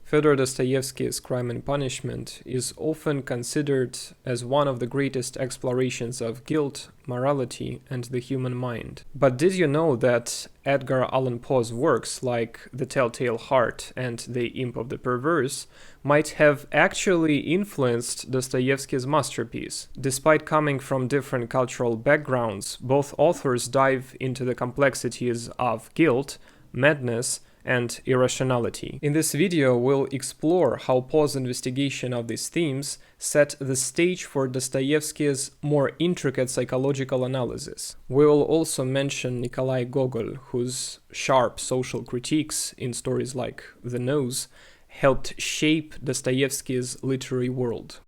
Fyodor Dostoyevsky's Crime and Punishment is often considered as one of the greatest explorations of guilt, morality, and the human mind. But did you know that Edgar Allan Poe's works like The Telltale Heart and The Imp of the Perverse might have actually influenced Dostoyevsky's masterpiece? Despite coming from different cultural backgrounds, both authors dive into the complexities of guilt, madness, and irrationality. In this video, we'll explore how Poe's investigation of these themes set the stage for Dostoyevsky's more intricate psychological analysis. We will also mention Nikolai Gogol, whose sharp social critiques in stories like The Nose helped shape Dostoyevsky's literary world.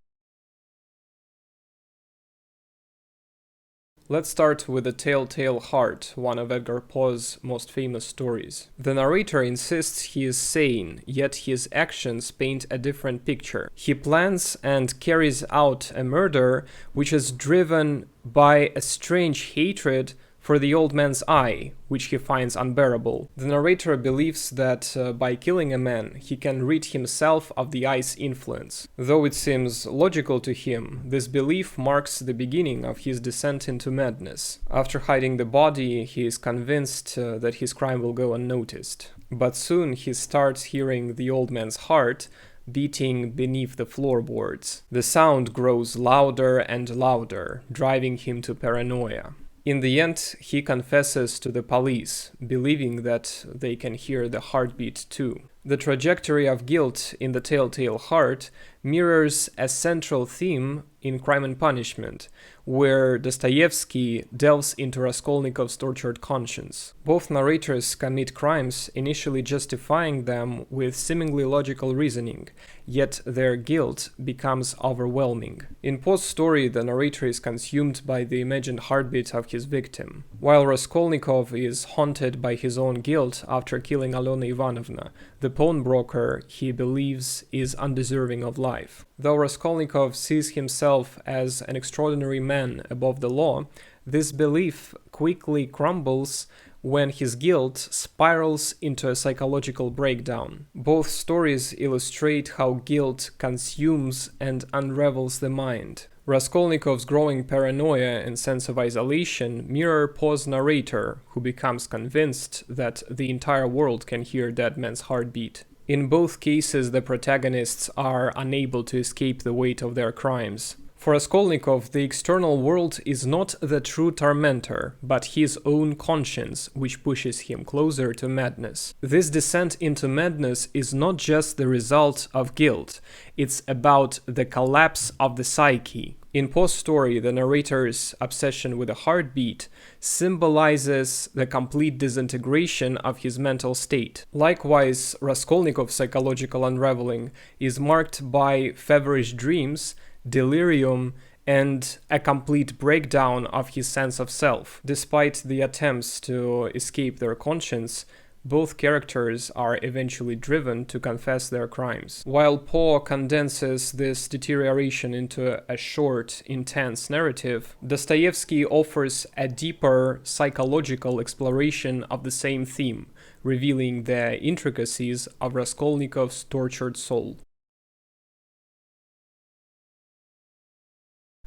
Let's start with The Telltale Heart, one of Edgar Poe's most famous stories. The narrator insists he is sane, yet his actions paint a different picture. He plans and carries out a murder which is driven by a strange hatred for the old man's eye, which he finds unbearable. The narrator believes that by killing a man, he can rid himself of the eye's influence. Though it seems logical to him, this belief marks the beginning of his descent into madness. After hiding the body, he is convinced that his crime will go unnoticed. But soon he starts hearing the old man's heart beating beneath the floorboards. The sound grows louder and louder, driving him to paranoia. In the end, he confesses to the police, believing that they can hear the heartbeat too. The trajectory of guilt in The Telltale Heart mirrors a central theme in Crime and Punishment, where Dostoyevsky delves into Raskolnikov's tortured conscience. Both narrators commit crimes, initially justifying them with seemingly logical reasoning, yet their guilt becomes overwhelming. In Poe's story, the narrator is consumed by the imagined heartbeat of his victim, while Raskolnikov is haunted by his own guilt after killing Alona Ivanovna, the pawnbroker he believes is undeserving of life. Though Raskolnikov sees himself as an extraordinary man above the law, this belief quickly crumbles when his guilt spirals into a psychological breakdown. Both stories illustrate how guilt consumes and unravels the mind. Raskolnikov's growing paranoia and sense of isolation mirror Poe's narrator, who becomes convinced that the entire world can hear dead man's heartbeat. In both cases, the protagonists are unable to escape the weight of their crimes. For Raskolnikov, the external world is not the true tormentor, but his own conscience, which pushes him closer to madness. This descent into madness is not just the result of guilt, it's about the collapse of the psyche. In Poe's story, the narrator's obsession with a heartbeat symbolizes the complete disintegration of his mental state. Likewise, Raskolnikov's psychological unraveling is marked by feverish dreams, delirium, and a complete breakdown of his sense of self. Despite the attempts to escape their conscience, both characters are eventually driven to confess their crimes. While Poe condenses this deterioration into a short, intense narrative, Dostoyevsky offers a deeper psychological exploration of the same theme, revealing the intricacies of Raskolnikov's tortured soul.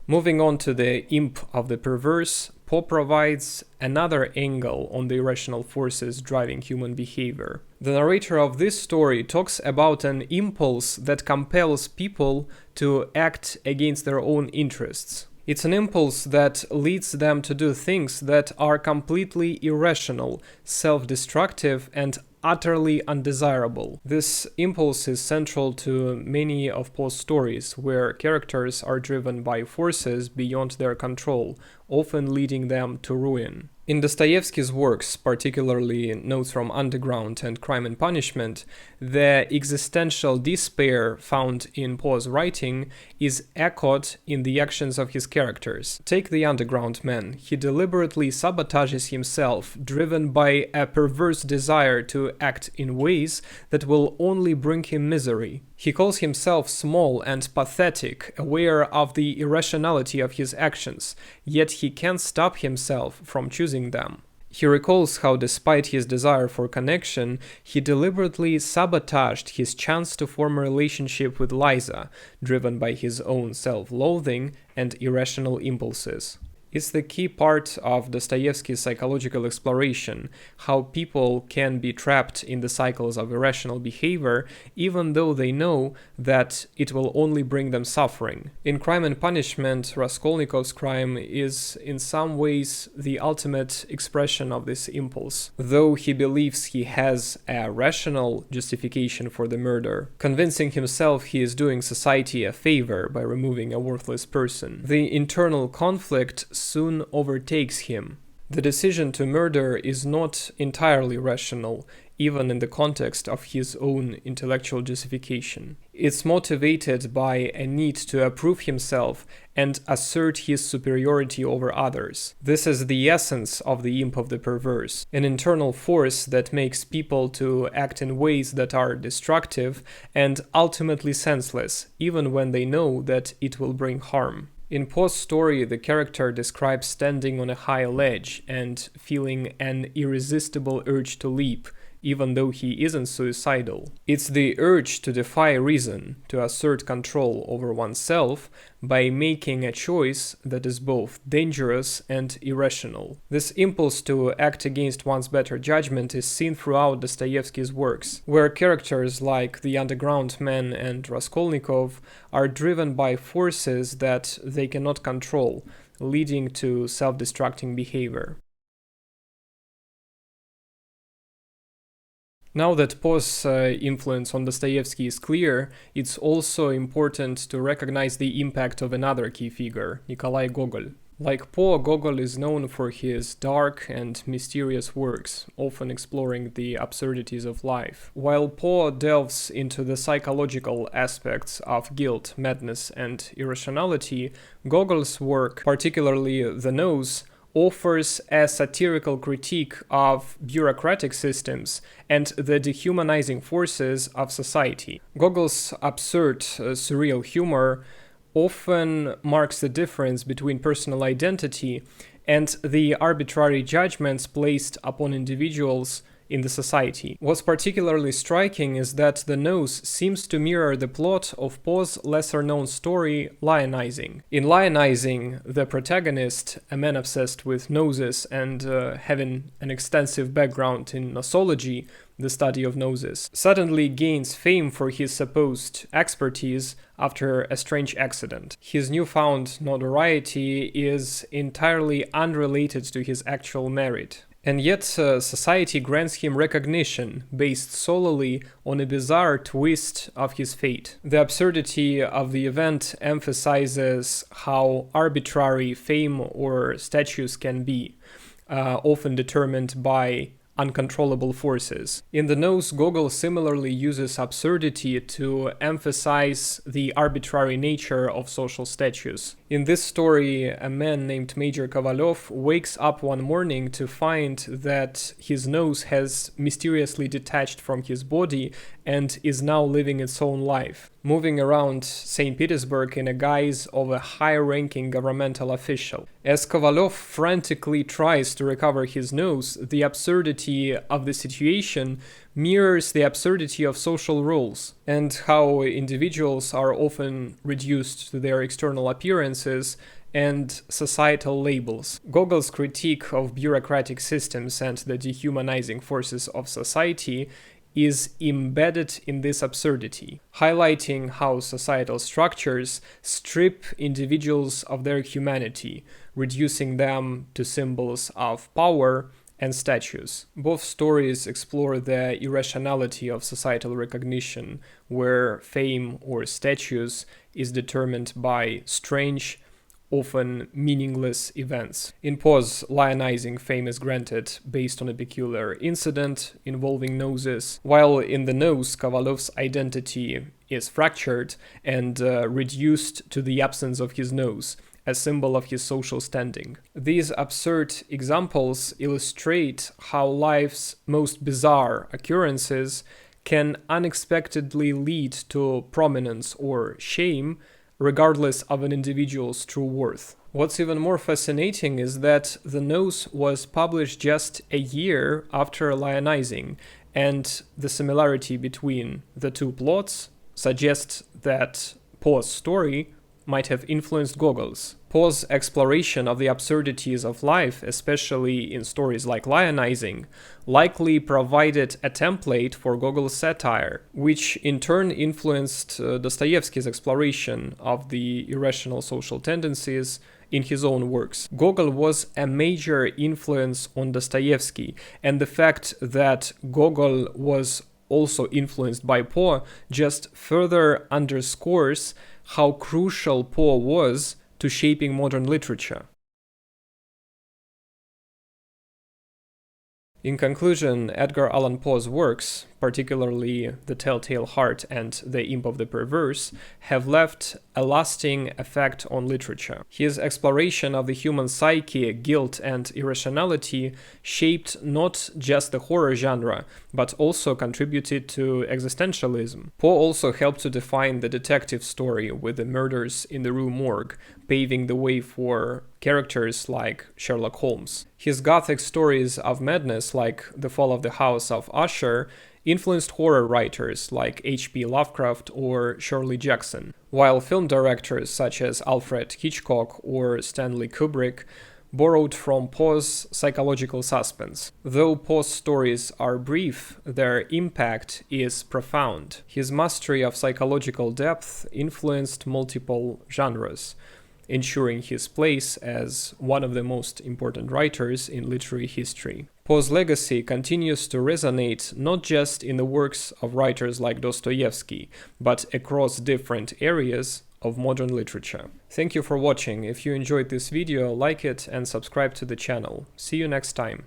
Moving on to The Imp of the Perverse, Poe provides another angle on the irrational forces driving human behavior. The narrator of this story talks about an impulse that compels people to act against their own interests. It's an impulse that leads them to do things that are completely irrational, self-destructive, and utterly undesirable. This impulse is central to many of Poe's stories, where characters are driven by forces beyond their control, often leading them to ruin. In Dostoyevsky's works, particularly Notes from Underground and Crime and Punishment, the existential despair found in Poe's writing is echoed in the actions of his characters. Take the underground man. He deliberately sabotages himself, driven by a perverse desire to act in ways that will only bring him misery. He calls himself small and pathetic, aware of the irrationality of his actions, yet he can't stop himself from choosing them. He recalls how, despite his desire for connection, he deliberately sabotaged his chance to form a relationship with Liza, driven by his own self-loathing and irrational impulses. It's the key part of Dostoyevsky's psychological exploration, how people can be trapped in the cycles of irrational behavior even though they know that it will only bring them suffering. In Crime and Punishment, Raskolnikov's crime is in some ways the ultimate expression of this impulse, though he believes he has a rational justification for the murder, convincing himself he is doing society a favor by removing a worthless person. The internal conflict soon overtakes him. The decision to murder is not entirely rational, even in the context of his own intellectual justification. It's motivated by a need to approve himself and assert his superiority over others. This is the essence of the imp of the perverse, an internal force that makes people to act in ways that are destructive and ultimately senseless, even when they know that it will bring harm. In Poe's story, the character describes standing on a high ledge and feeling an irresistible urge to leap, even though he isn't suicidal. It's the urge to defy reason, to assert control over oneself by making a choice that is both dangerous and irrational. This impulse to act against one's better judgment is seen throughout Dostoyevsky's works, where characters like the underground man and Raskolnikov are driven by forces that they cannot control, leading to self-destructing behavior. Now that Poe's influence on Dostoyevsky is clear, it's also important to recognize the impact of another key figure, Nikolai Gogol. Like Poe, Gogol is known for his dark and mysterious works, often exploring the absurdities of life. While Poe delves into the psychological aspects of guilt, madness, and irrationality, Gogol's work, particularly The Nose, offers a satirical critique of bureaucratic systems and the dehumanizing forces of society. Gogol's absurd, surreal humor often marks the difference between personal identity and the arbitrary judgments placed upon individuals in the society. What's particularly striking is that The Nose seems to mirror the plot of Poe's lesser-known story, Lionizing. In Lionizing, the protagonist, a man obsessed with noses and having an extensive background in nosology, the study of noses, suddenly gains fame for his supposed expertise after a strange accident. His newfound notoriety is entirely unrelated to his actual merit. And yet, society grants him recognition based solely on a bizarre twist of his fate. The absurdity of the event emphasizes how arbitrary fame or status can be, often determined by uncontrollable forces. In The Nose, Gogol similarly uses absurdity to emphasize the arbitrary nature of social status. In this story, a man named Major Kovalov wakes up one morning to find that his nose has mysteriously detached from his body and is now living its own life, moving around St. Petersburg in a guise of a high-ranking governmental official. As Kovalov frantically tries to recover his nose, the absurdity of the situation mirrors the absurdity of social rules and how individuals are often reduced to their external appearances and societal labels. Gogol's critique of bureaucratic systems and the dehumanizing forces of society is embedded in this absurdity, highlighting how societal structures strip individuals of their humanity, reducing them to symbols of power and status. Both stories explore the irrationality of societal recognition, where fame or status is determined by strange, often meaningless events. In Poe's Lionizing, fame is granted based on a peculiar incident involving noses, while in The Nose, Kovalov's identity is fractured and reduced to the absence of his nose, a symbol of his social standing. These absurd examples illustrate how life's most bizarre occurrences can unexpectedly lead to prominence or shame regardless of an individual's true worth. What's even more fascinating is that The Nose was published just a year after Lionizing, and the similarity between the two plots suggests that Poe's story might have influenced Gogol's. Poe's exploration of the absurdities of life, especially in stories like Lionizing, likely provided a template for Gogol's satire, which in turn influenced Dostoyevsky's exploration of the irrational social tendencies in his own works. Gogol was a major influence on Dostoyevsky, and the fact that Gogol was also influenced by Poe just further underscores how crucial Poe was to shaping modern literature. In conclusion, Edgar Allan Poe's works, particularly The Telltale Heart and The Imp of the Perverse, have left a lasting effect on literature. His exploration of the human psyche, guilt, and irrationality shaped not just the horror genre, but also contributed to existentialism. Poe also helped to define the detective story with the murders in the Rue Morgue, paving the way for characters like Sherlock Holmes. His gothic stories of madness, like The Fall of the House of Usher, influenced horror writers like H.P. Lovecraft or Shirley Jackson, while film directors such as Alfred Hitchcock or Stanley Kubrick borrowed from Poe's psychological suspense. Though Poe's stories are brief, their impact is profound. His mastery of psychological depth influenced multiple genres, ensuring his place as one of the most important writers in literary history. Poe's legacy continues to resonate not just in the works of writers like Dostoyevsky, but across different areas of modern literature. Thank you for watching. If you enjoyed this video, like it and subscribe to the channel. See you next time.